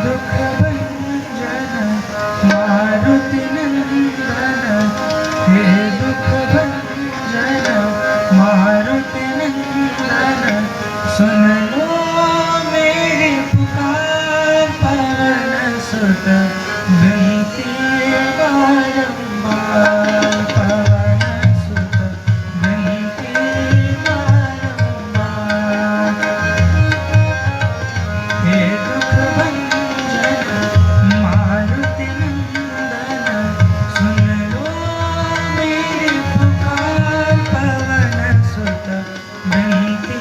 दुख भंजन मारुति नंदन, हे दुख भंजन मारुति नंदन, सुन लो मेरी पुकार पवन सुत विनती बारंबार, पवन सुत विनती बारंबार। हे दुख भंजन मारुति नंदन, सुन लो मेरी पुकार पवन सुत विनती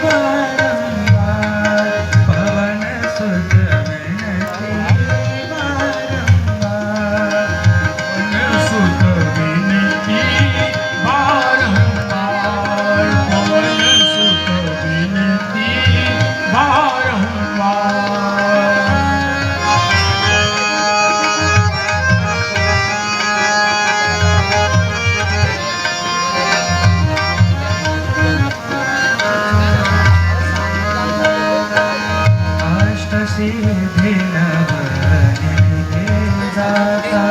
बारंबार, पवन सुत विनती बारंबार, पवन सुत विनती बारंबार, पवन सुत विनती बारंबार। अष्टसिद्धि नवनिधि दाता,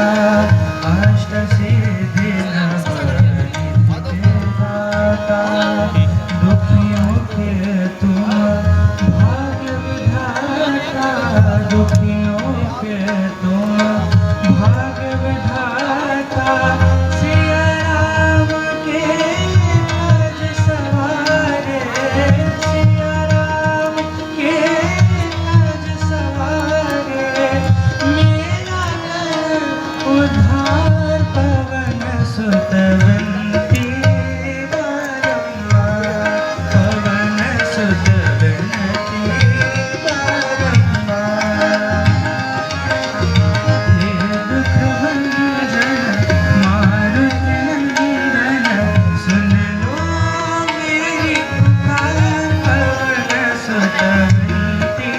अष्टसिद्धि नवनिधि दाता, दुखियों के तुम भाग्य विधाता, दुखियों के तुम भाग्य विधाता, सिया राम के काज सवारे, सिया राम के काज सवारे, मेरा कर उद्धार पवन सुत विनती बारंबार, पवन सुत विनती बारंबार। हे दुख भंजन मारुति नंदन, सुन लो मेरी पुकार पवन सुत विनती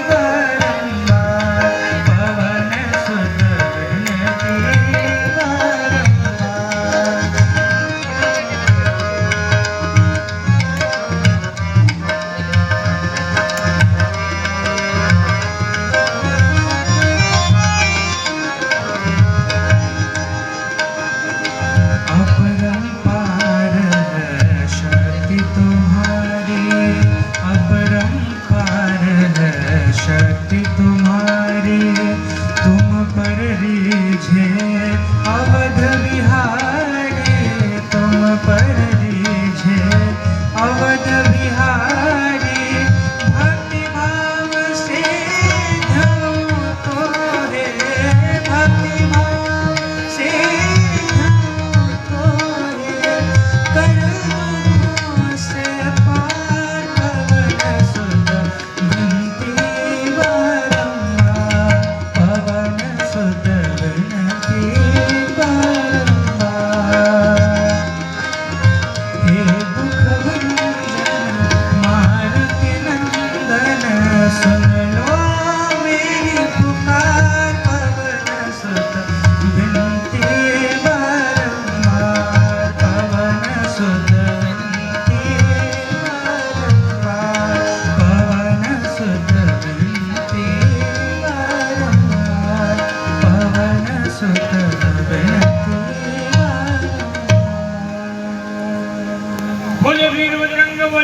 बारंबार, पवन सुत विनती बारंबार। अपरंपार है शक्ति तुम्हारी, अपरंपार है शक्ति तुम्हारी, तुम पर रीझे अवध बिहारी, तुम पर रीझे अवध बिहारी, भक्ति भाव से हमको है, भक्ति भाव से हमको है, कर दो से पार पवन सुत विनती बारंबार, पवन सुत विनती बारंबार। हे दुख भंजन मारुति नंदन, सुन लो मेरी पुकार पवन सुत विनती बारंबार, पवन सुत विनती बारंबार, पवन सुत विनती बारंबार, पवन सुत विनती बारंबार। बोले वीर बजरंग बली।